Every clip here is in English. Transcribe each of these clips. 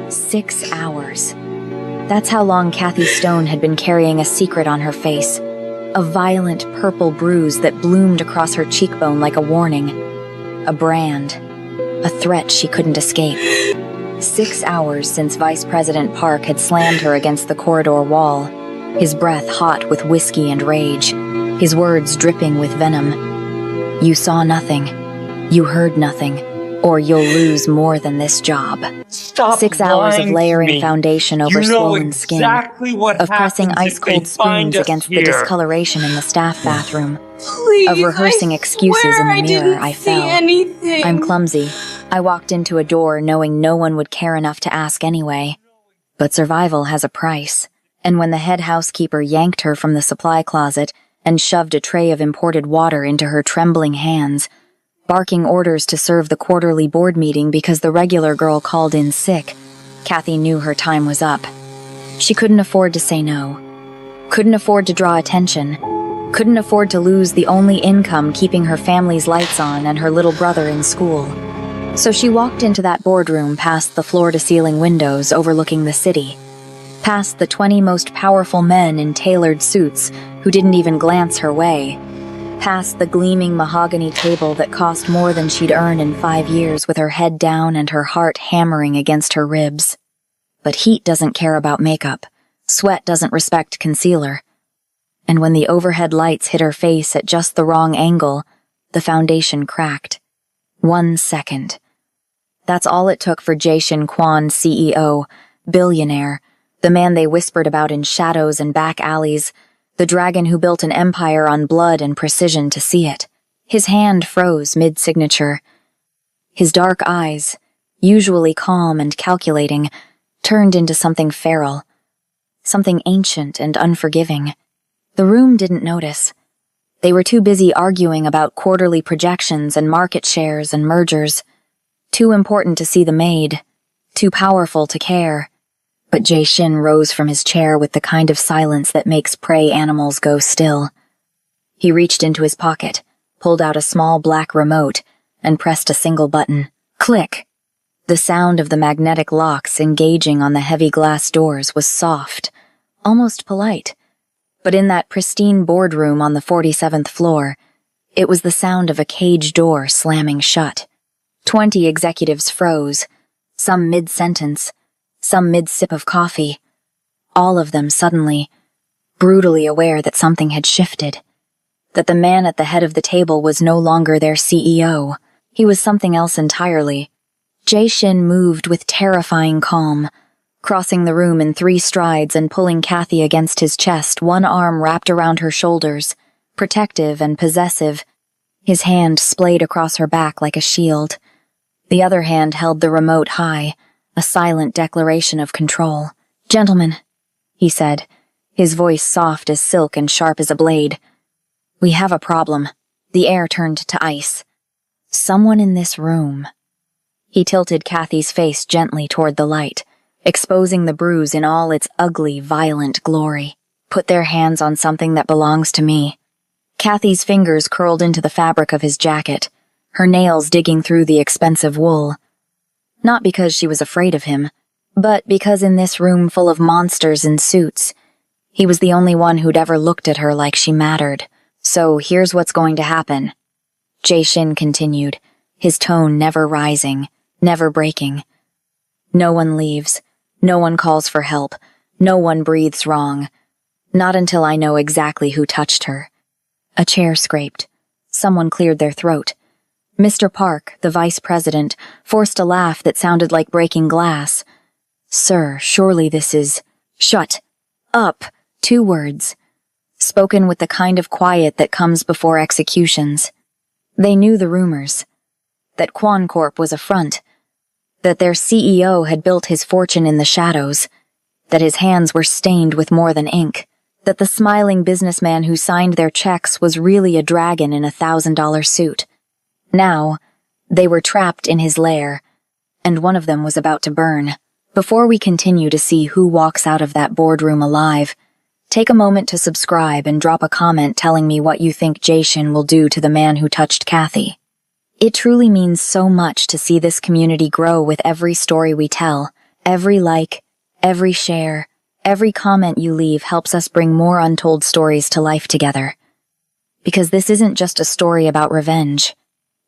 6 hours. That's how long Kathy Stone had been carrying a secret on her face. A violent purple bruise that bloomed across her cheekbone like a warning. A brand. A threat she couldn't escape. 6 hours since Vice President Park had slammed her against the corridor wall, his breath hot with whiskey and rage, his words dripping with venom. You saw nothing. You heard nothing. Or you'll lose more than this job. Stop 6 hours of layering me. foundation over swollen skin, exactly what of pressing ice-cold spoons against the discoloration in the staff bathroom, Please, of rehearsing excuses in the mirror. I fell. Anything. I'm clumsy. I walked into a door knowing no one would care enough to ask anyway. But survival has a price, and when the head housekeeper yanked her from the supply closet and shoved a tray of imported water into her trembling hands, barking orders to serve the quarterly board meeting because the regular girl called in sick, Kathy knew her time was up. She couldn't afford to say no. Couldn't afford to draw attention. Couldn't afford to lose the only income keeping her family's lights on and her little brother in school. So she walked into that boardroom past the floor-to-ceiling windows overlooking the city, past the 20 most powerful men in tailored suits who didn't even glance her way, past the gleaming mahogany table that cost more than she'd earn in 5 years with her head down and her heart hammering against her ribs. But heat doesn't care about makeup. Sweat doesn't respect concealer. And when the overhead lights hit her face at just the wrong angle, the foundation cracked. 1 second. That's all it took for Jae-shin Kwon, CEO, billionaire, the man they whispered about in shadows and back alleys, the dragon who built an empire on blood and precision to see it. His hand froze mid-signature. His dark eyes, usually calm and calculating, turned into something feral, something ancient and unforgiving. The room didn't notice. They were too busy arguing about quarterly projections and market shares and mergers. Too important to see the Maid, too powerful to care. But Jae-shin rose from his chair with the kind of silence that makes prey animals go still. He reached into his pocket, pulled out a small black remote, and pressed a single button. Click! The sound of the magnetic locks engaging on the heavy glass doors was soft, almost polite. But in that pristine boardroom on the 47th floor, it was the sound of a cage door slamming shut. 20 executives froze, some mid-sentence, some mid-sip of coffee, all of them suddenly, brutally aware that something had shifted, that the man at the head of the table was no longer their CEO. He was something else entirely. Jae-shin moved with terrifying calm, crossing the room in 3 strides and pulling Kathy against his chest, one arm wrapped around her shoulders, protective and possessive. His hand splayed across her back like a shield. The other hand held the remote high, a silent declaration of control. "Gentlemen," he said, his voice soft as silk and sharp as a blade. "We have a problem." The air turned to ice. "Someone in this room." He tilted Kathy's face gently toward the light, exposing the bruise in all its ugly, violent glory. "Put their hands on something that belongs to me." Kathy's fingers curled into the fabric of his jacket, her nails digging through the expensive wool. Not because she was afraid of him, but because in this room full of monsters in suits, he was the only one who'd ever looked at her like she mattered. "So here's what's going to happen," Jae-shin continued, his tone never rising, never breaking. "No one leaves. No one calls for help. No one breathes wrong. Not until I know exactly who touched her." A chair scraped. Someone cleared their throat. Mr. Park, the vice president, forced a laugh that sounded like breaking glass. "Sir, surely this is—" "Shut up," 2 words, spoken with the kind of quiet that comes before executions. They knew the rumors. That Kwon Corp was a front. That their CEO had built his fortune in the shadows. That his hands were stained with more than ink. That the smiling businessman who signed their checks was really a dragon in a $1,000 suit. Now, they were trapped in his lair, and one of them was about to burn. Before we continue to see who walks out of that boardroom alive, take a moment to subscribe and drop a comment telling me what you think Jae-shin will do to the man who touched Kathy. It truly means so much to see this community grow with every story we tell, Every like, every share, every comment you leave helps us bring more untold stories to life together. Because this isn't just a story about revenge.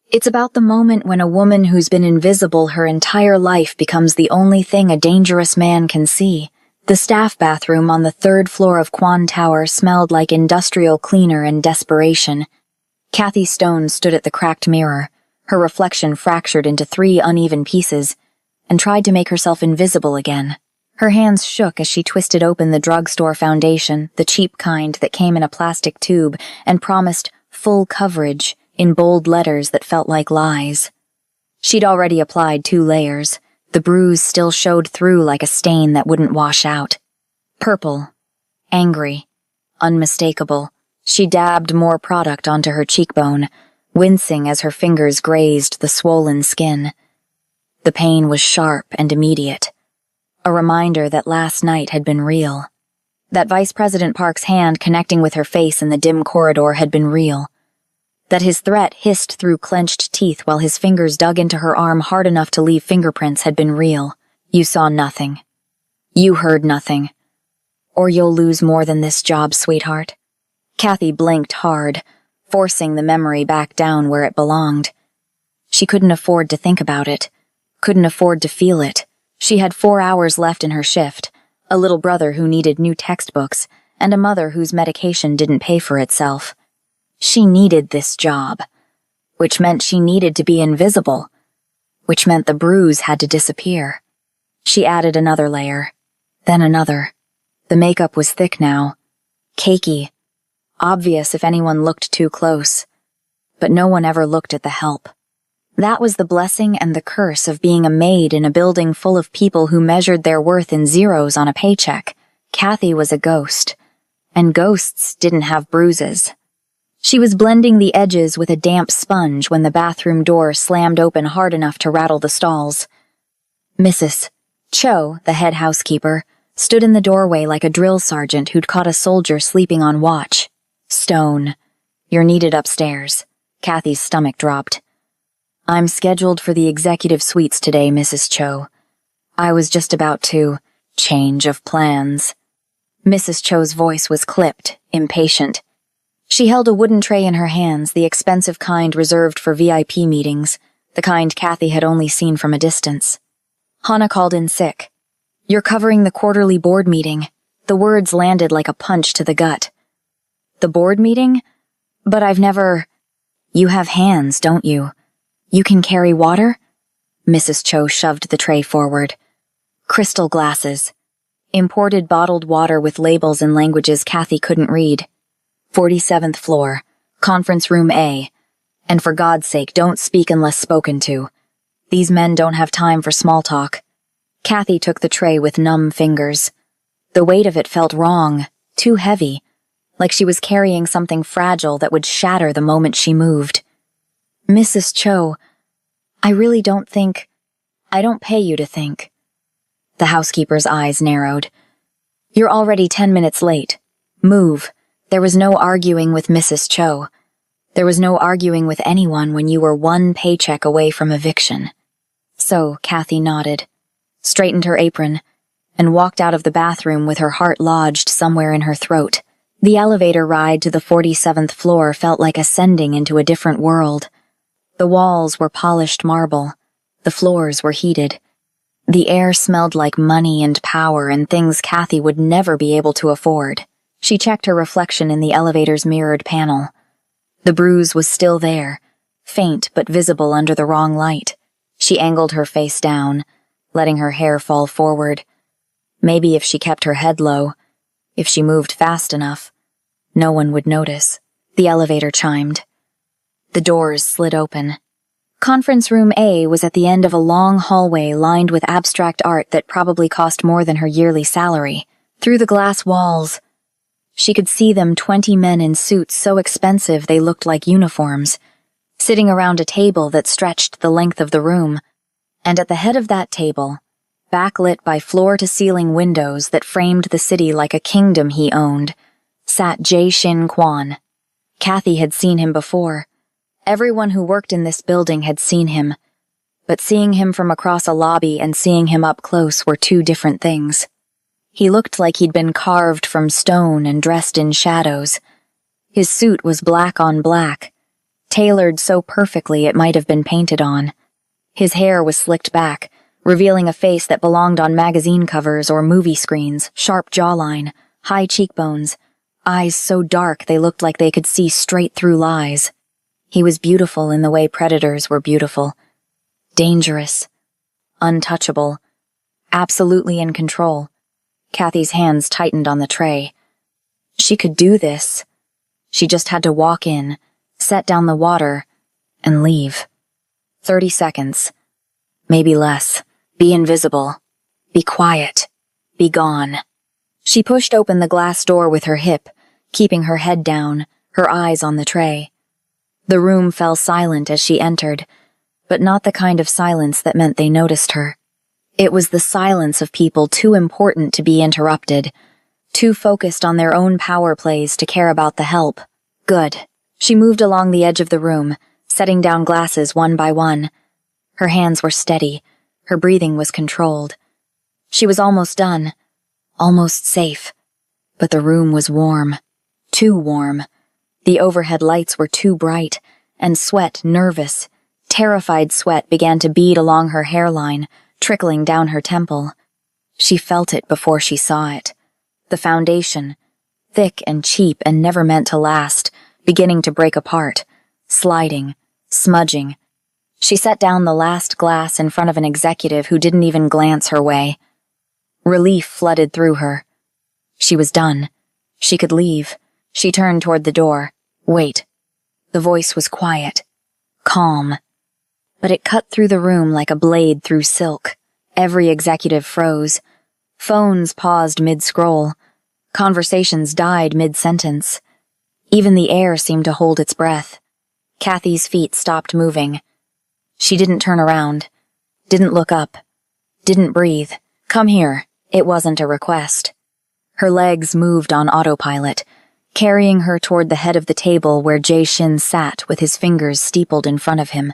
It's about the moment when a woman who's been invisible her entire life becomes the only thing a dangerous man can see. The staff bathroom on the 3rd floor of Quan Tower smelled like industrial cleaner and desperation. Kathy Stone stood at the cracked mirror, her reflection fractured into 3 uneven pieces, and tried to make herself invisible again. Her hands shook as she twisted open the drugstore foundation, the cheap kind that came in a plastic tube and promised full coverage in bold letters that felt like lies. She'd already applied 2 layers. The bruise still showed through like a stain that wouldn't wash out. Purple, angry, unmistakable. She dabbed more product onto her cheekbone, wincing as her fingers grazed the swollen skin. The pain was sharp and immediate, a reminder that last night had been real. That Vice President Park's hand connecting with her face in the dim corridor had been real. That his threat hissed through clenched teeth while his fingers dug into her arm hard enough to leave fingerprints had been real. You saw nothing. You heard nothing. Or you'll lose more than this job, sweetheart. Kathy blinked hard, forcing the memory back down where it belonged. She couldn't afford to think about it, couldn't afford to feel it. She had 4 hours left in her shift, a little brother who needed new textbooks, and a mother whose medication didn't pay for itself. She needed this job, which meant she needed to be invisible, which meant the bruise had to disappear. She added another layer, then another. The makeup was thick now, cakey, obvious if anyone looked too close, but no one ever looked at the help. That was the blessing and the curse of being a maid in a building full of people who measured their worth in zeros on a paycheck. Kathy was a ghost, and ghosts didn't have bruises. She was blending the edges with a damp sponge when the bathroom door slammed open hard enough to rattle the stalls. Mrs. Cho, the head housekeeper, stood in the doorway like a drill sergeant who'd caught a soldier sleeping on watch. Stone, you're needed upstairs. Kathy's stomach dropped. I'm scheduled for the executive suites today, Mrs. Cho. I was just about to change of plans. Mrs. Cho's voice was clipped, impatient. She held a wooden tray in her hands, the expensive kind reserved for VIP meetings, the kind Kathy had only seen from a distance. Hannah called in sick. You're covering the quarterly board meeting. The words landed like a punch to the gut. The board meeting? But I've never... You have hands, don't you? You can carry water? Mrs. Cho shoved the tray forward. Crystal glasses. Imported bottled water with labels in languages Kathy couldn't read. 47th floor, conference room A. And for God's sake, don't speak unless spoken to. These men don't have time for small talk. Kathy took the tray with numb fingers. The weight of it felt wrong, too heavy, like she was carrying something fragile that would shatter the moment she moved. Mrs. Cho, I really don't think... I don't pay you to think. The housekeeper's eyes narrowed. You're already 10 minutes late. Move. There was no arguing with Mrs. Cho. There was no arguing with anyone when you were 1 paycheck away from eviction. So, Kathy nodded, straightened her apron, and walked out of the bathroom with her heart lodged somewhere in her throat. The elevator ride to the 47th floor felt like ascending into a different world. The walls were polished marble. The floors were heated. The air smelled like money and power and things Kathy would never be able to afford. She checked her reflection in the elevator's mirrored panel. The bruise was still there, faint but visible under the wrong light. She angled her face down, letting her hair fall forward. Maybe if she kept her head low, if she moved fast enough, no one would notice. The elevator chimed. The doors slid open. Conference room A was at the end of a long hallway lined with abstract art that probably cost more than her yearly salary. Through the glass walls, she could see them 20 men in suits so expensive they looked like uniforms, sitting around a table that stretched the length of the room. And at the head of that table, backlit by floor-to-ceiling windows that framed the city like a kingdom he owned, sat Jae-shin Kwon. Kathy had seen him before. Everyone who worked in this building had seen him. but seeing him from across a lobby and seeing him up close were two different things. He looked like he'd been carved from stone and dressed in shadows. His suit was black on black, tailored so perfectly it might have been painted on. His hair was slicked back, revealing a face that belonged on magazine covers or movie screens, sharp jawline, high cheekbones, eyes so dark they looked like they could see straight through lies. He was beautiful in the way predators were beautiful. Dangerous. Untouchable. Absolutely in control. Kathy's hands tightened on the tray. She could do this. She just had to walk in, set down the water, and leave. 30 seconds. Maybe less. Be invisible. Be quiet. Be gone. She pushed open the glass door with her hip, keeping her head down, her eyes on the tray. The room fell silent as she entered, but not the kind of silence that meant they noticed her. It was the silence of people too important to be interrupted, too focused on their own power plays to care about the help. Good. She moved along the edge of the room, setting down glasses one by one. Her hands were steady. Her breathing was controlled. She was almost done. Almost safe. But the room was warm. Too warm. The overhead lights were too bright, and sweat, nervous, terrified sweat began to bead along her hairline, trickling down her temple. She felt it before she saw it. The foundation, thick and cheap and never meant to last, beginning to break apart, sliding, smudging. She set down the last glass in front of an executive who didn't even glance her way. Relief flooded through her. She was done. She could leave. She turned toward the door. Wait. The voice was quiet, calm. But it cut through the room like a blade through silk. Every executive froze. Phones paused mid-scroll. Conversations died mid-sentence. Even the air seemed to hold its breath. Kathy's feet stopped moving. She didn't turn around. Didn't look up. Didn't breathe. Come here. It wasn't a request. Her legs moved on autopilot, carrying her toward the head of the table where Jae Shin sat with his fingers steepled in front of him.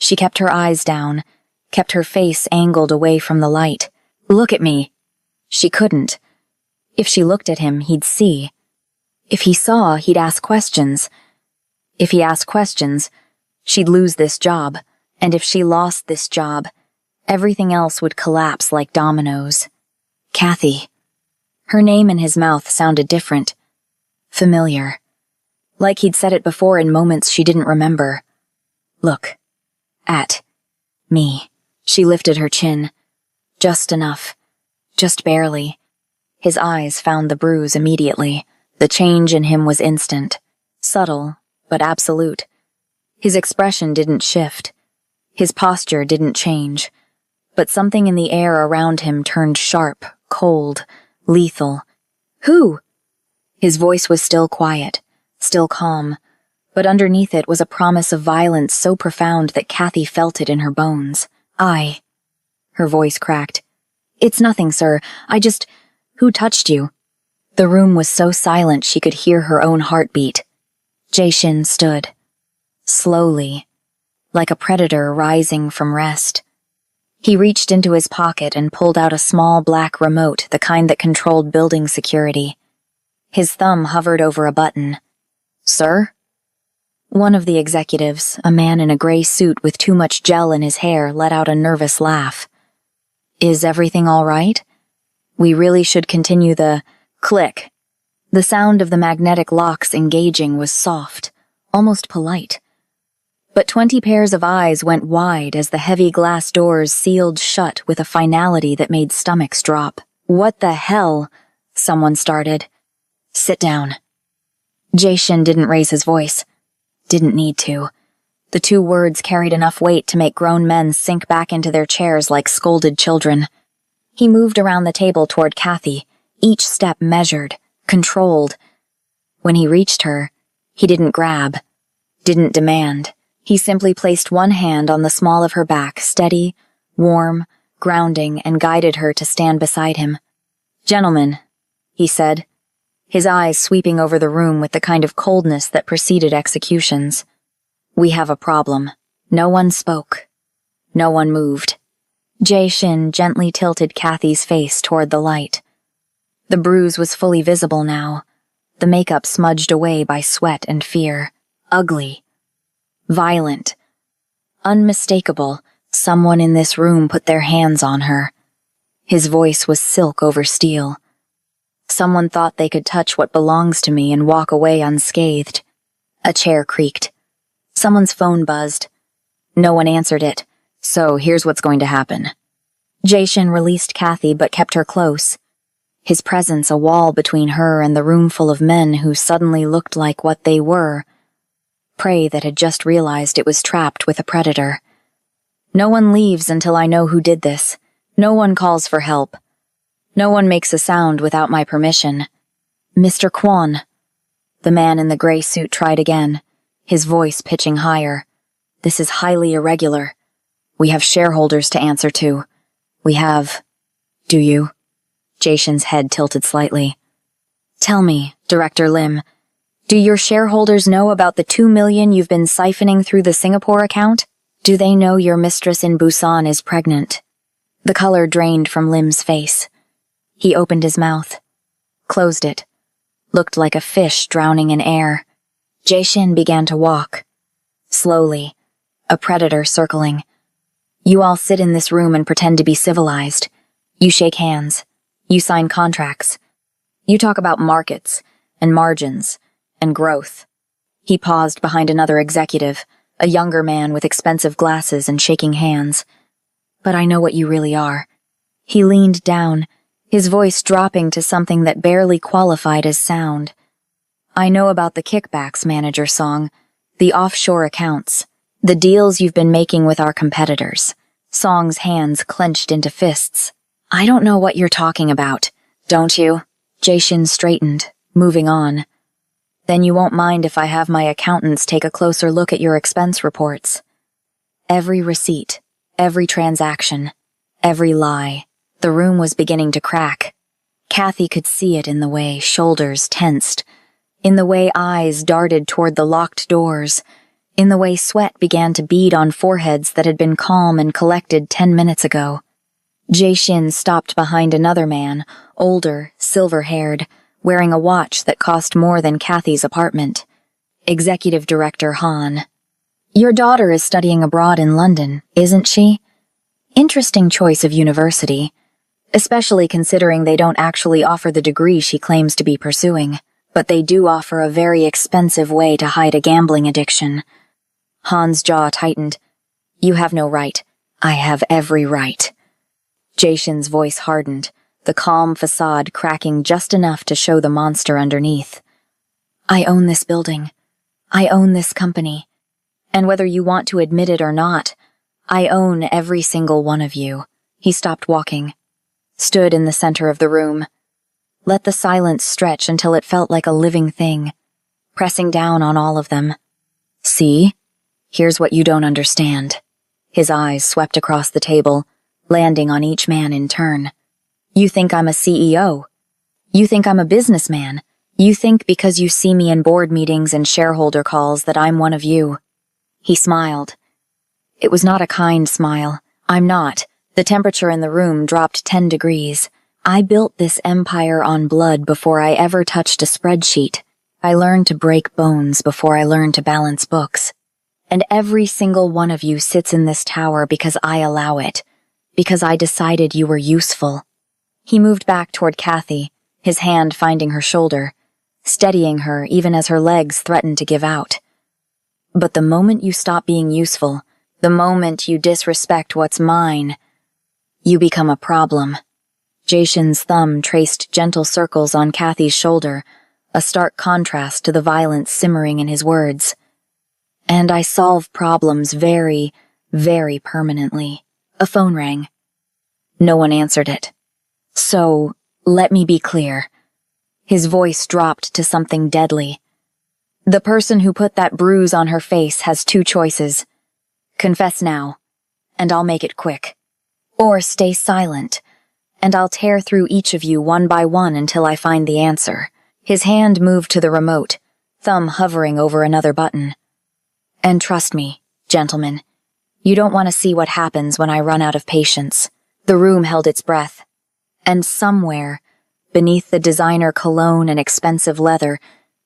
She kept her eyes down, kept her face angled away from the light. Look at me. She couldn't. If she looked at him, he'd see. If he saw, he'd ask questions. If he asked questions, she'd lose this job, and if she lost this job, everything else would collapse like dominoes. Kathy. Her name in his mouth sounded different. Familiar. Like he'd said it before in moments she didn't remember. Look. At. Me. She lifted her chin. Just enough. Just barely. His eyes found the bruise immediately. The change in him was instant. Subtle, but absolute. His expression didn't shift. His posture didn't change. But something in the air around him turned sharp, cold, lethal. Who? His voice was still quiet, still calm, but underneath it was a promise of violence so profound that Kathy felt it in her bones. I. Her voice cracked. It's nothing, sir. Who touched you? The room was so silent she could hear her own heartbeat. Jae Shin stood. Slowly, like a predator rising from rest. He reached into his pocket and pulled out a small black remote, the kind that controlled building security. His thumb hovered over a button. Sir? One of the executives, a man in a gray suit with too much gel in his hair, let out a nervous laugh. Is everything all right? We really should continue the click. The sound of the magnetic locks engaging was soft, almost polite. But 20 pairs of eyes went wide as the heavy glass doors sealed shut with a finality that made stomachs drop. What the hell? Someone started. Sit down. Jae Shin didn't raise his voice. Didn't need to. The two words carried enough weight to make grown men sink back into their chairs like scolded children. He moved around the table toward Kathy, each step measured, controlled. When he reached her, he didn't grab, didn't demand. He simply placed one hand on the small of her back, steady, warm, grounding, and guided her to stand beside him. Gentlemen, he said, his eyes sweeping over the room with the kind of coldness that preceded executions. We have a problem. No one spoke. No one moved. Jay-Shin gently tilted Kathy's face toward the light. The bruise was fully visible now, the makeup smudged away by sweat and fear. Ugly. Violent. Unmistakable. Someone in this room put their hands on her. His voice was silk over steel. Someone thought they could touch what belongs to me and walk away unscathed. A chair creaked. Someone's phone buzzed. No one answered it, so here's what's going to happen. Jay-Shin released Kathy but kept her close. His presence a wall between her and the room full of men who suddenly looked like what they were. Prey that had just realized it was trapped with a predator. No one leaves until I know who did this. No one calls for help. No one makes a sound without my permission. Mr. Kwon. The man in the gray suit tried again, his voice pitching higher. This is highly irregular. We have shareholders to answer to. We have... Do you? Jay-Shin's head tilted slightly. Tell me, Director Lim, do your shareholders know about the 2 million you've been siphoning through the Singapore account? Do they know your mistress in Busan is pregnant? The color drained from Lim's face. He opened his mouth, closed it, looked like a fish drowning in air. Jay-Shin began to walk. Slowly, a predator circling. You all sit in this room and pretend to be civilized. You shake hands. You sign contracts. You talk about markets, and margins, and growth. He paused behind another executive, a younger man with expensive glasses and shaking hands. But I know what you really are. He leaned down, his voice dropping to something that barely qualified as sound. I know about the kickbacks manager song, the offshore accounts, the deals you've been making with our competitors. Song's hands clenched into fists. I don't know what you're talking about, don't you? Jay-Shin straightened, moving on. Then you won't mind if I have my accountants take a closer look at your expense reports. Every receipt, every transaction, every lie. The room was beginning to crack. Kathy could see it in the way shoulders tensed, in the way eyes darted toward the locked doors, in the way sweat began to bead on foreheads that had been calm and collected 10 minutes ago. Jay-Shin stopped behind another man, older, silver-haired, wearing a watch that cost more than Kathy's apartment. Executive Director Han. Your daughter is studying abroad in London, isn't she? Interesting choice of university, especially considering they don't actually offer the degree she claims to be pursuing, but they do offer a very expensive way to hide a gambling addiction. Han's jaw tightened. You have no right. I have every right. Jay-Shin's voice hardened, the calm facade cracking just enough to show the monster underneath. I own this building. I own this company. And whether you want to admit it or not, I own every single one of you. He stopped walking, stood in the center of the room, let the silence stretch until it felt like a living thing, pressing down on all of them. See? Here's what you don't understand. His eyes swept across the table, landing on each man in turn. You think I'm a CEO. You think I'm a businessman. You think because you see me in board meetings and shareholder calls that I'm one of you. He smiled. It was not a kind smile. I'm not. The temperature in the room dropped 10 degrees. I built this empire on blood before I ever touched a spreadsheet. I learned to break bones before I learned to balance books. And every single one of you sits in this tower because I allow it, because I decided you were useful. He moved back toward Kathy, his hand finding her shoulder, steadying her even as her legs threatened to give out. But the moment you stop being useful, the moment you disrespect what's mine, you become a problem. Jay-Shin's thumb traced gentle circles on Kathy's shoulder, a stark contrast to the violence simmering in his words. And I solve problems very, very permanently. A phone rang. No one answered it. So, let me be clear. His voice dropped to something deadly. The person who put that bruise on her face has two choices. Confess now, and I'll make it quick. Or stay silent, and I'll tear through each of you one by one until I find the answer. His hand moved to the remote, thumb hovering over another button. And trust me, gentlemen, You don't want to see what happens when I run out of patience. The room held its breath. And somewhere, beneath the designer cologne and expensive leather,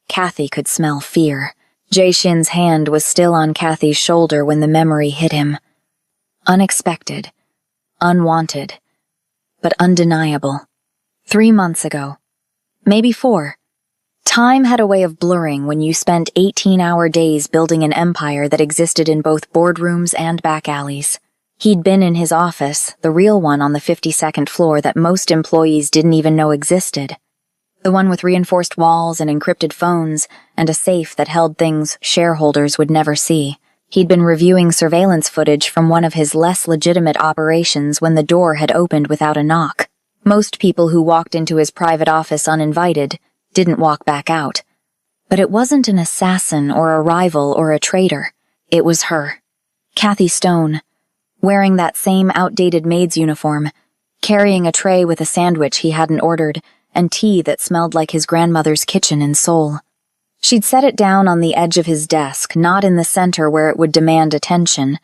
Kathy could smell fear. Jae-shin's hand was still on Kathy's shoulder when the memory hit him. Unexpected, unwanted, but undeniable. 3 months ago. Maybe 4. Time had a way of blurring when you spent 18-hour days building an empire that existed in both boardrooms and back alleys. He'd been in his office, the real one on the 52nd floor that most employees didn't even know existed. The one with reinforced walls and encrypted phones, and a safe that held things shareholders would never see. He'd been reviewing surveillance footage from one of his less legitimate operations when the door had opened without a knock. Most people who walked into his private office uninvited didn't walk back out. But it wasn't an assassin or a rival or a traitor. It was her. Kathy Stone, wearing that same outdated maid's uniform, carrying a tray with a sandwich he hadn't ordered and tea that smelled like his grandmother's kitchen in Seoul. She'd set it down on the edge of his desk, not in the center where it would demand attention,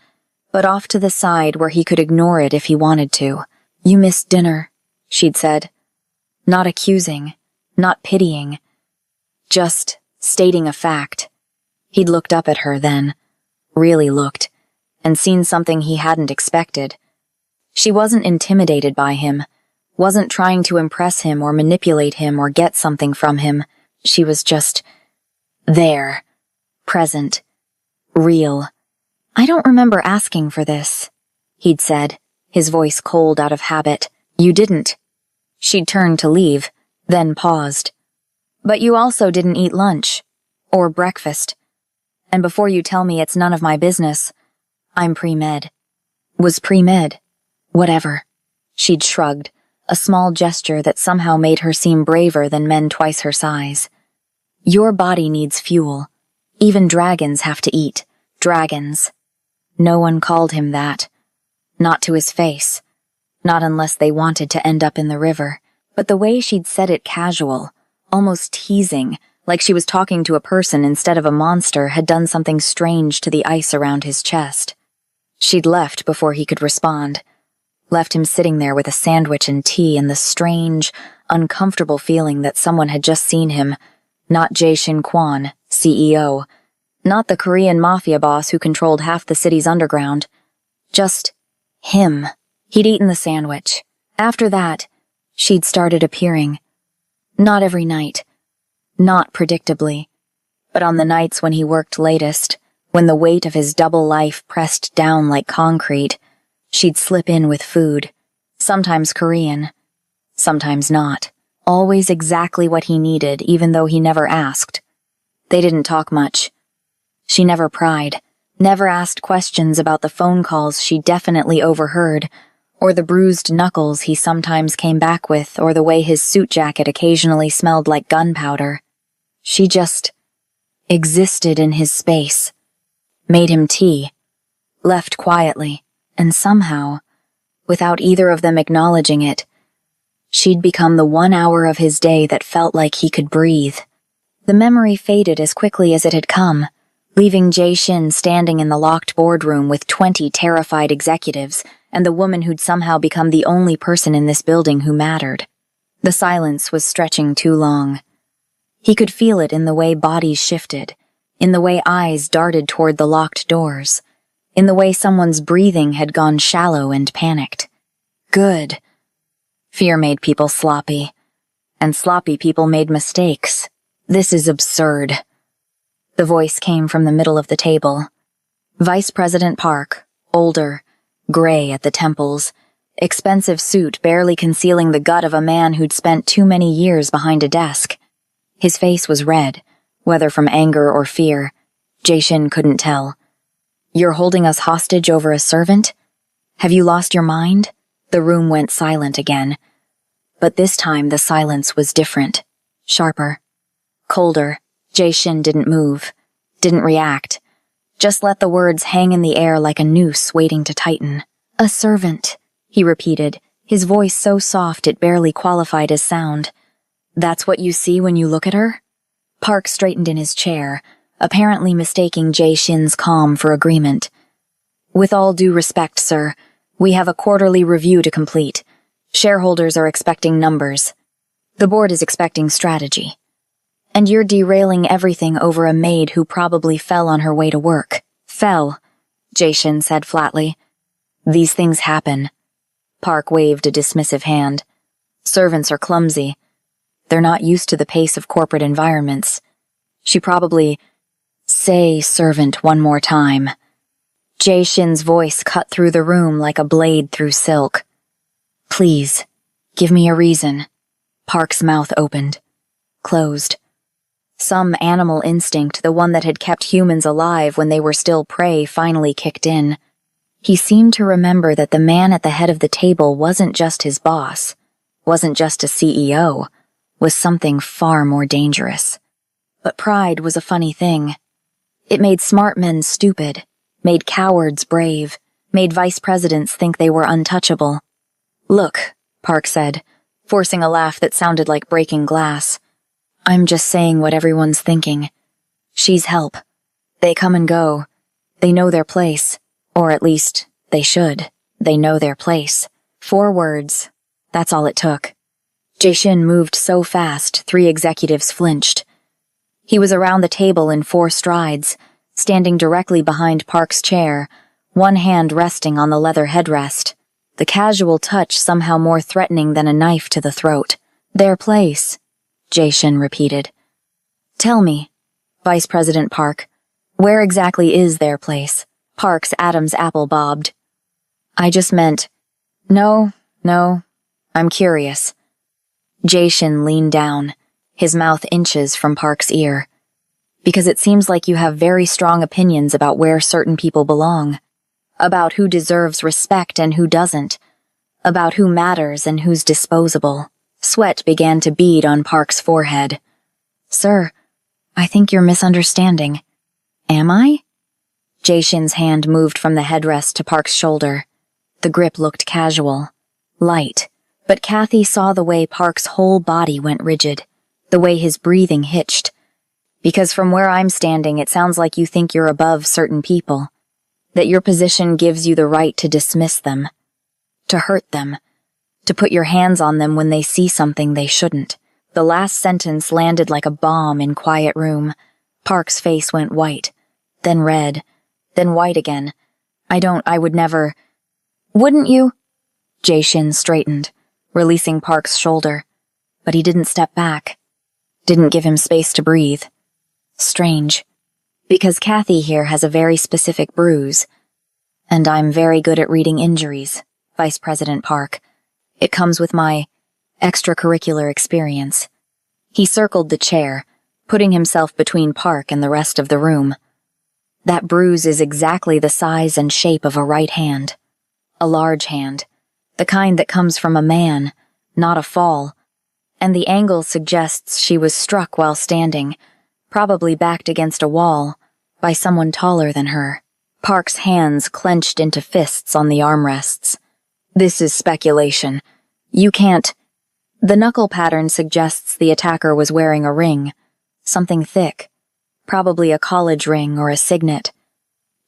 but off to the side where he could ignore it if he wanted to. "You missed dinner," she'd said. Not accusing, not pitying, just stating a fact. He'd looked up at her then, really looked, and seen something he hadn't expected. She wasn't intimidated by him, wasn't trying to impress him or manipulate him or get something from him. She was just there, present, real. "I don't remember asking for this," he'd said, his voice cold out of habit. "You didn't." She'd turned to leave, then paused. "But you also didn't eat lunch. Or breakfast. And before you tell me it's none of my business, I'm pre-med." Was pre-med. Whatever. She'd shrugged, a small gesture that somehow made her seem braver than men twice her size. "Your body needs fuel. Even dragons have to eat. Dragons." No one called him that. Not to his face. Not unless they wanted to end up in the river. But the way she'd said it casual, almost teasing, like she was talking to a person instead of a monster, had done something strange to the ice around his chest. She'd left before he could respond. Left him sitting there with a sandwich and tea and the strange, uncomfortable feeling that someone had just seen him. Not Jae-shin Kwon, CEO. Not the Korean Mafia boss who controlled half the city's underground. Just him. He'd eaten the sandwich. After that, she'd started appearing. Not every night. Not predictably. But on the nights when he worked latest, when the weight of his double life pressed down like concrete, she'd slip in with food. Sometimes Korean. Sometimes not. Always exactly what he needed, even though he never asked. They didn't talk much. She never pried. Never asked questions about the phone calls she definitely overheard, or the bruised knuckles he sometimes came back with, or the way his suit jacket occasionally smelled like gunpowder. She just existed in his space, made him tea, left quietly, and somehow, without either of them acknowledging it, she'd become the 1 hour of his day that felt like he could breathe. The memory faded as quickly as it had come, leaving Jae-shin standing in the locked boardroom with 20 terrified executives and the woman who'd somehow become the only person in this building who mattered. The silence was stretching too long. He could feel it in the way bodies shifted, in the way eyes darted toward the locked doors, in the way someone's breathing had gone shallow and panicked. Good. Fear made people sloppy, and sloppy people made mistakes. This is absurd. The voice came from the middle of the table. Vice President Park, older, gray at the temples, expensive suit barely concealing the gut of a man who'd spent too many years behind a desk. His face was red, whether from anger or fear. Jae-shin couldn't tell. "You're holding us hostage over a servant? Have you lost your mind?" The room went silent again. But this time the silence was different, sharper, colder. Jae-shin didn't move, didn't react, just let the words hang in the air like a noose waiting to tighten. "A servant," he repeated, his voice so soft it barely qualified as sound. "That's what you see when you look at her?" Park straightened in his chair, apparently mistaking Jae-shin's calm for agreement. With all due respect, sir, we have a quarterly review to complete. Shareholders are expecting numbers. The board is expecting strategy. And you're derailing everything over a maid who probably fell on her way to work. Fell, Jae-shin said flatly. These things happen. Park waved a dismissive hand. Servants are clumsy. They're not used to the pace of corporate environments. She probably... Say servant one more time. Jae-shin's voice cut through the room like a blade through silk. Please, give me a reason. Park's mouth opened. Closed. Some animal instinct, the one that had kept humans alive when they were still prey, finally kicked in. He seemed to remember that the man at the head of the table wasn't just his boss, wasn't just a CEO, was something far more dangerous. But pride was a funny thing. It made smart men stupid, made cowards brave, made vice presidents think they were untouchable. Look, Park said, forcing a laugh that sounded like breaking glass. I'm just saying what everyone's thinking. She's help. They come and go. They know their place. Or at least, they should. They know their place. 4 words. That's all it took. Jae-shin moved so fast, 3 executives flinched. He was around the table in 4 strides, standing directly behind Park's chair, one hand resting on the leather headrest, the casual touch somehow more threatening than a knife to the throat. Their place, Jae-shin repeated. Tell me, Vice President Park, where exactly is their place? Park's Adam's apple bobbed. I just meant, no, I'm curious. Jae-shin leaned down, his mouth inches from Park's ear. Because it seems like you have very strong opinions about where certain people belong, about who deserves respect and who doesn't, about who matters and who's disposable. Sweat began to bead on Park's forehead. Sir, I think you're misunderstanding. Am I? Jae-shin's hand moved from the headrest to Park's shoulder. The grip looked casual, light, but Kathy saw the way Park's whole body went rigid, the way his breathing hitched. Because from where I'm standing, it sounds like you think you're above certain people, that your position gives you the right to dismiss them, to hurt them, to put your hands on them when they see something they shouldn't. The last sentence landed like a bomb in quiet room. Park's face went white, then red, then white again. I would never... Wouldn't you? Jae-shin straightened, releasing Park's shoulder, but he didn't step back, didn't give him space to breathe. Strange, because Kathy here has a very specific bruise, and I'm very good at reading injuries, Vice President Park. It comes with my extracurricular experience. He circled the chair, putting himself between Park and the rest of the room. That bruise is exactly the size and shape of a right hand. A large hand. The kind that comes from a man, not a fall. And the angle suggests she was struck while standing, probably backed against a wall, by someone taller than her. Park's hands clenched into fists on the armrests. This is speculation. You can't... The knuckle pattern suggests the attacker was wearing a ring. Something thick. Probably a college ring or a signet.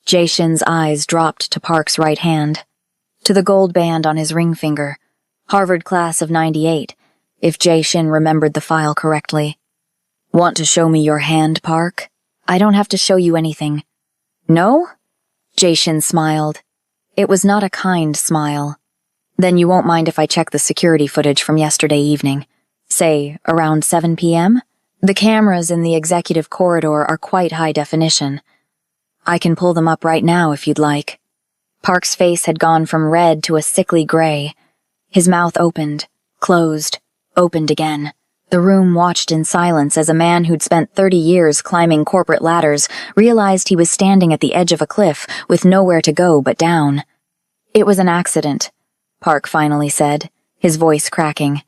Jae-shin's eyes dropped to Park's right hand, to the gold band on his ring finger. Harvard class of '98, if Jae-shin remembered the file correctly. Want to show me your hand, Park? I don't have to show you anything. No? Jae-shin smiled. It was not a kind smile. Then you won't mind if I check the security footage from yesterday evening. Say, around 7 p.m.? The cameras in the executive corridor are quite high definition. I can pull them up right now if you'd like. Park's face had gone from red to a sickly gray. His mouth opened, closed, opened again. The room watched in silence as a man who'd spent 30 years climbing corporate ladders realized he was standing at the edge of a cliff with nowhere to go but down. It was an accident, Park finally said, his voice cracking.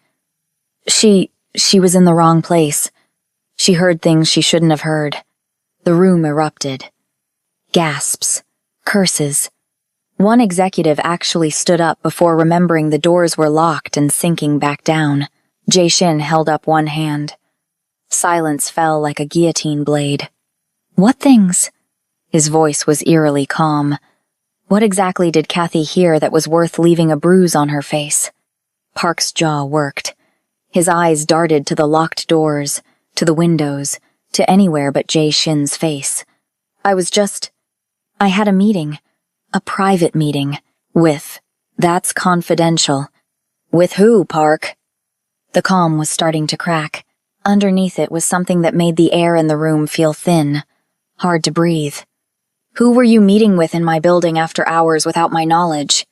She was in the wrong place. She heard things she shouldn't have heard. The room erupted. Gasps. Curses. One executive actually stood up before remembering the doors were locked and sinking back down. Jae-shin held up one hand. Silence fell like a guillotine blade. What things? His voice was eerily calm. What exactly did Kathy hear that was worth leaving a bruise on her face? Park's jaw worked. His eyes darted to the locked doors, to the windows, to anywhere but Jay Shin's face. I had a meeting. A private meeting. With. That's confidential. With who, Park? The calm was starting to crack. Underneath it was something that made the air in the room feel thin, hard to breathe. Who were you meeting with in my building after hours without my knowledge?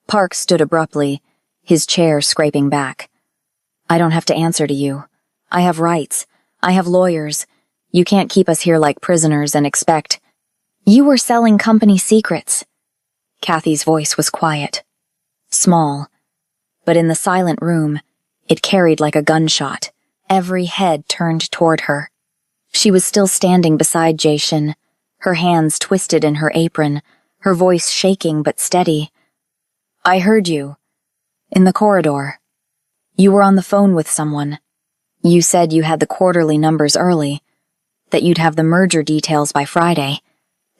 Park stood abruptly, his chair scraping back. I don't have to answer to you. I have rights. I have lawyers. You can't keep us here like prisoners and expect. You were selling company secrets. Kathy's voice was quiet. Small. But in the silent room, it carried like a gunshot. Every head turned toward her. She was still standing beside Jason, her hands twisted in her apron, her voice shaking but steady. I heard you. In the corridor. You were on the phone with someone. You said you had the quarterly numbers early, that you'd have the merger details by Friday,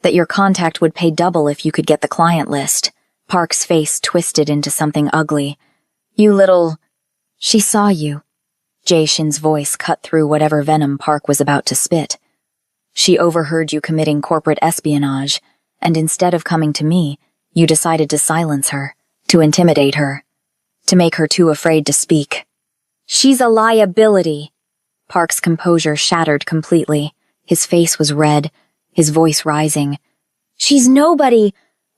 that your contact would pay double if you could get the client list. Park's face twisted into something ugly. You little... She saw you. Jay Shin's voice cut through whatever venom Park was about to spit. She overheard you committing corporate espionage, and instead of coming to me, you decided to silence her, to intimidate her, to make her too afraid to speak. She's a liability. Park's composure shattered completely. His face was red, his voice rising. She's nobody.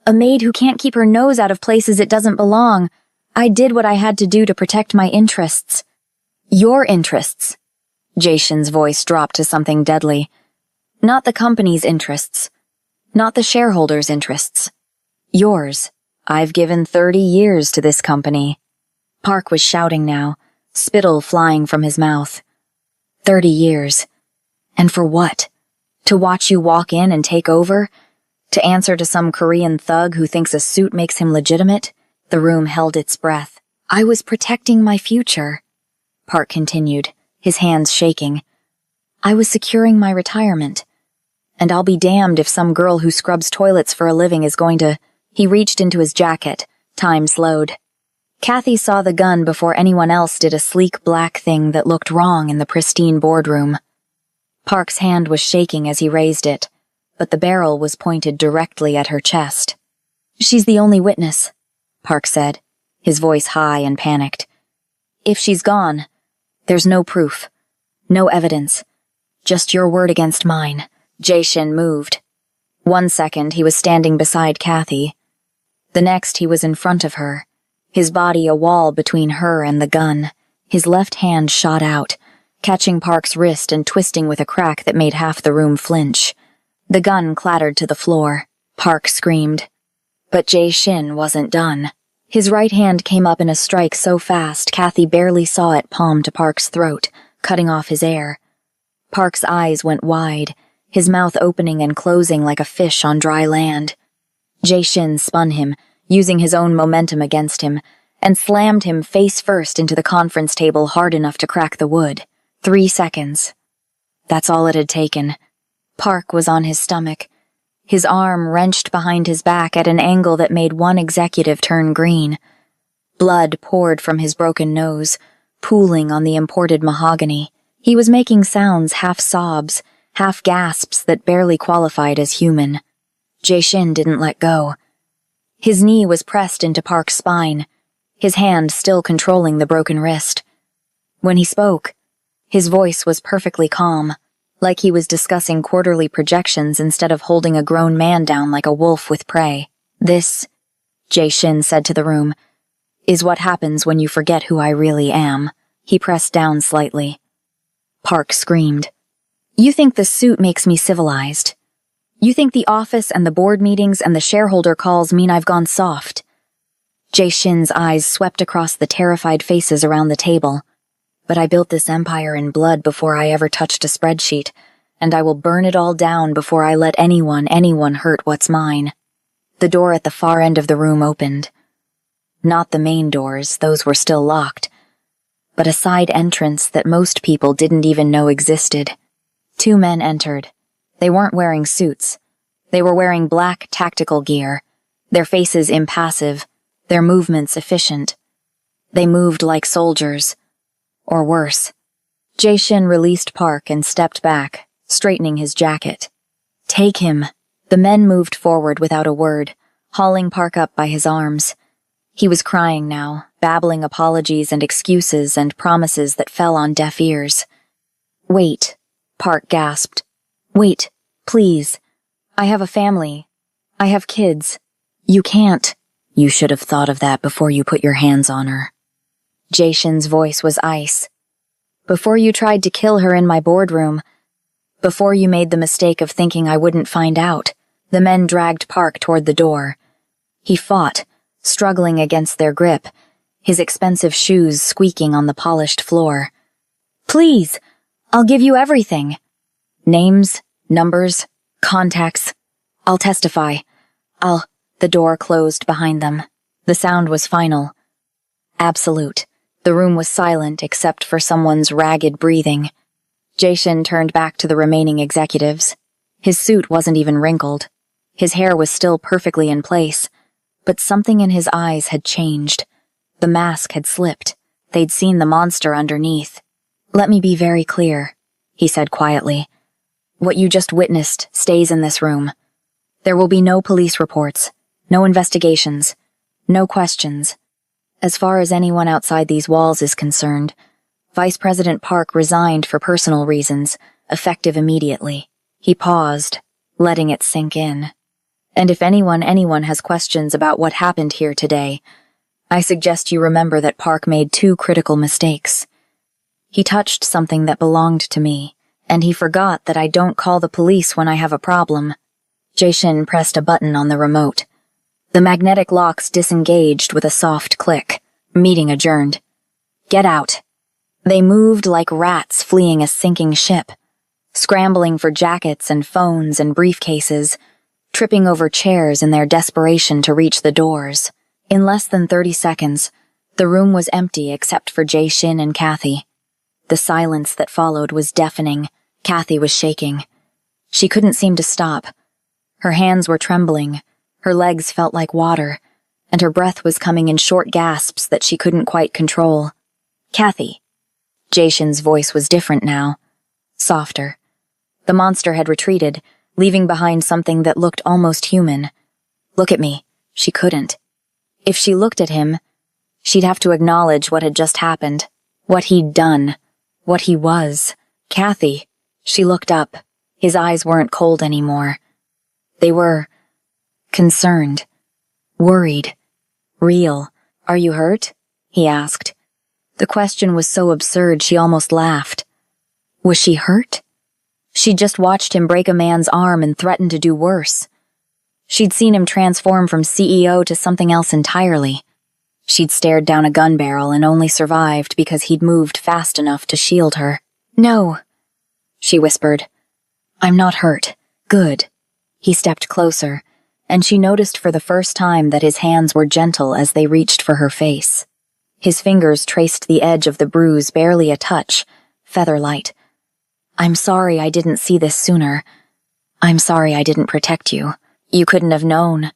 A maid who can't keep her nose out of places it doesn't belong. I did what I had to do to protect my interests. Your interests. Jason's voice dropped to something deadly. Not the company's interests. Not the shareholders' interests. Yours. I've given 30 years to this company. Park was shouting now, spittle flying from his mouth. 30 years. And for what? To watch you walk in and take over? To answer to some Korean thug who thinks a suit makes him legitimate? The room held its breath. I was protecting my future. Park continued, his hands shaking. I was securing my retirement. And I'll be damned if some girl who scrubs toilets for a living is going to... He reached into his jacket. Time slowed. Kathy saw the gun before anyone else did a sleek black thing that looked wrong in the pristine boardroom. Park's hand was shaking as he raised it, but the barrel was pointed directly at her chest. She's the only witness, Park said, his voice high and panicked. If she's gone, there's no proof, no evidence, just your word against mine. Jason moved. 1 second he was standing beside Kathy. The next he was in front of her, his body a wall between her and the gun. His left hand shot out, catching Park's wrist and twisting with a crack that made half the room flinch. The gun clattered to the floor. Park screamed. But Jay Shin wasn't done. His right hand came up in a strike so fast Kathy barely saw it palm to Park's throat, cutting off his air. Park's eyes went wide, his mouth opening and closing like a fish on dry land. Jay Shin spun him, using his own momentum against him, and slammed him face first into the conference table hard enough to crack the wood. 3 seconds. That's all it had taken. Park was on his stomach, his arm wrenched behind his back at an angle that made one executive turn green. Blood poured from his broken nose, pooling on the imported mahogany. He was making sounds half sobs, half gasps that barely qualified as human. Jay Shin didn't let go. His knee was pressed into Park's spine, his hand still controlling the broken wrist. When he spoke, his voice was perfectly calm, like he was discussing quarterly projections instead of holding a grown man down like a wolf with prey. This, Jay Shin said to the room, is what happens when you forget who I really am. He pressed down slightly. Park screamed. You think the suit makes me civilized. You think the office and the board meetings and the shareholder calls mean I've gone soft. Jay Shin's eyes swept across the terrified faces around the table. But I built this empire in blood before I ever touched a spreadsheet, and I will burn it all down before I let anyone hurt what's mine. The door at the far end of the room opened. Not the main doors, those were still locked, but a side entrance that most people didn't even know existed. 2 men entered. They weren't wearing suits. They were wearing black tactical gear. their faces impassive, their movements efficient. They moved like soldiers, or worse. Jay-Shin released Park and stepped back, straightening his jacket. "Take him." The men moved forward without a word, hauling Park up by his arms. He was crying now, babbling apologies and excuses and promises that fell on deaf ears. "Wait," Park gasped. "Wait, please. I have a family. I have kids. You can't." "You should have thought of that before you put your hands on her." Jay-Shin's voice was ice. "Before you tried to kill her in my boardroom. Before you made the mistake of thinking I wouldn't find out." The men dragged Park toward the door. He fought, struggling against their grip, his expensive shoes squeaking on the polished floor. "Please, I'll give you everything. Names, numbers, contacts. I'll testify. The door closed behind them. The sound was final. Absolute. The room was silent except for someone's ragged breathing. Jay-Shin turned back to the remaining executives. His suit wasn't even wrinkled. His hair was still perfectly in place, but something in his eyes had changed. The mask had slipped. They'd seen the monster underneath. "Let me be very clear," he said quietly. "What you just witnessed stays in this room. There will be no police reports, no investigations, no questions. As far as anyone outside these walls is concerned, Vice President Park resigned for personal reasons, effective immediately." He paused, letting it sink in. "And if anyone has questions about what happened here today, I suggest you remember that Park made 2 critical mistakes. He touched something that belonged to me, and he forgot that I don't call the police when I have a problem." Jay-Shin pressed a button on the remote. The magnetic locks disengaged with a soft click. Meeting adjourned. "Get out." They moved like rats fleeing a sinking ship, scrambling for jackets and phones and briefcases, tripping over chairs in their desperation to reach the doors. In less than 30 seconds, the room was empty except for Jay-Shin and Kathy. The silence that followed was deafening. Kathy was shaking. She couldn't seem to stop. Her hands were trembling, her legs felt like water, and her breath was coming in short gasps that she couldn't quite control. "Kathy." Jay-Shin's voice was different now, softer. The monster had retreated, leaving behind something that looked almost human. "Look at me." She couldn't. If she looked at him, she'd have to acknowledge what had just happened, what he'd done, what he was. "Kathy." She looked up. His eyes weren't cold anymore. They were concerned, worried, real. "Are you hurt?" he asked. The question was so absurd she almost laughed. Was she hurt? She'd just watched him break a man's arm and threaten to do worse. She'd seen him transform from CEO to something else entirely. She'd stared down a gun barrel and only survived because he'd moved fast enough to shield her. "No," she whispered. "I'm not hurt. Good." He stepped closer, and she noticed for the first time that his hands were gentle as they reached for her face. His fingers traced the edge of the bruise barely a touch, feather-light. "I'm sorry I didn't see this sooner. I'm sorry I didn't protect you. You couldn't have known.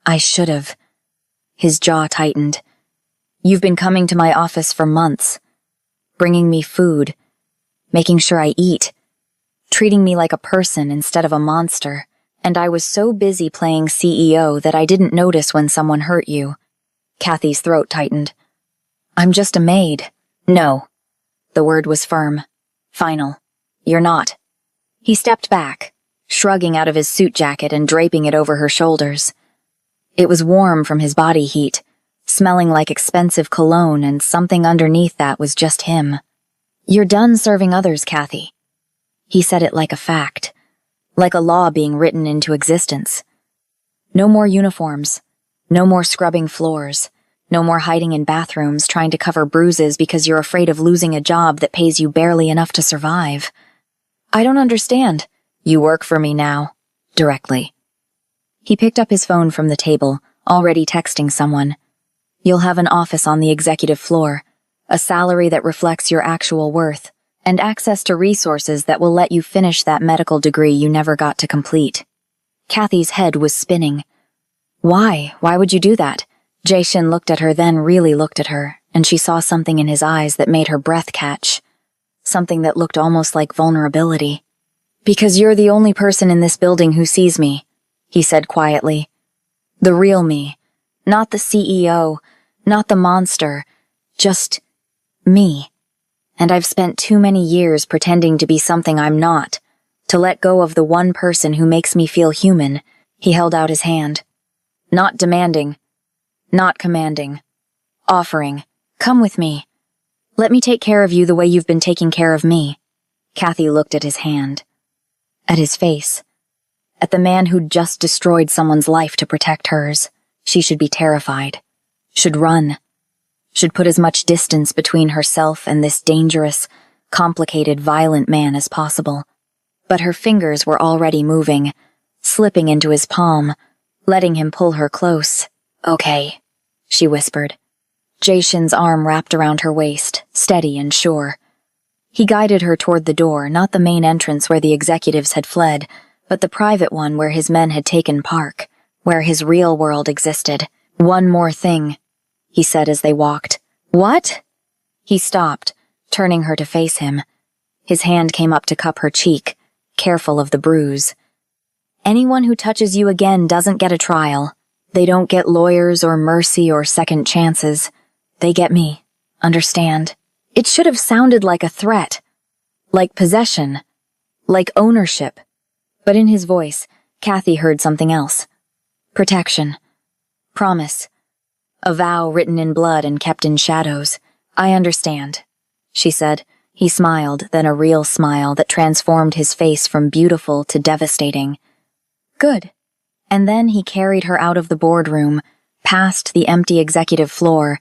I should have." His jaw tightened. "You've been coming to my office for months, bringing me food, making sure I eat, treating me like a person instead of a monster, and I was so busy playing CEO that I didn't notice when someone hurt you." Kathy's throat tightened. "I'm just a maid." "No." The word was firm, final. "You're not." He stepped back, shrugging out of his suit jacket and draping it over her shoulders. It was warm from his body heat, smelling like expensive cologne, and something underneath that was just him. "You're done serving others, Kathy." He said it like a fact, like a law being written into existence. No more uniforms, no more scrubbing floors, no more hiding in bathrooms trying to cover bruises because you're afraid of losing a job that pays you barely enough to survive. "I don't understand." "You work for me now." Directly. He picked up his phone from the table, already texting someone. "You'll have an office on the executive floor, a salary that reflects your actual worth, and access to resources that will let you finish that medical degree you never got to complete." Kathy's head was spinning. Why? Why would you do that? Jae-shin looked at her, then really looked at her, and she saw something in his eyes that made her breath catch. Something that looked almost like vulnerability. Because you're the only person in this building who sees me, he said quietly. The real me. Not the CEO, not the monster, just me. And I've spent too many years pretending to be something I'm not, to let go of the one person who makes me feel human. He held out his hand. Not demanding, not commanding, offering, come with me. Let me take care of you the way you've been taking care of me. Kathy looked at his hand, at his face, at the man who'd just destroyed someone's life to protect hers. She should be terrified, should run, should put as much distance between herself and this dangerous, complicated, violent man as possible. But her fingers were already moving, slipping into his palm, letting him pull her close. Okay, she whispered. Jae-shin's arm wrapped around her waist, steady and sure. He guided her toward the door, not the main entrance where the executives had fled, but the private one where his men had taken park, where his real world existed. One more thing, he said as they walked. What? He stopped, turning her to face him. His hand came up to cup her cheek, careful of the bruise. Anyone who touches you again doesn't get a trial. They don't get lawyers or mercy or second chances. They get me. Understand? It should have sounded like a threat. Like possession. Like ownership. But in his voice, Kathy heard something else. Protection. Promise. A vow written in blood and kept in shadows. I understand, she said. He smiled, then a real smile that transformed his face from beautiful to devastating. Good. And then he carried her out of the boardroom, past the empty executive floor,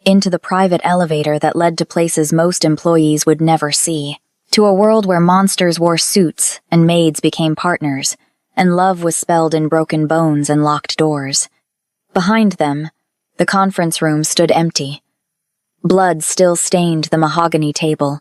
into the private elevator that led to places most employees would never see, to a world where monsters wore suits and maids became partners, and love was spelled in broken bones and locked doors. Behind them, the conference room stood empty. Blood still stained the mahogany table,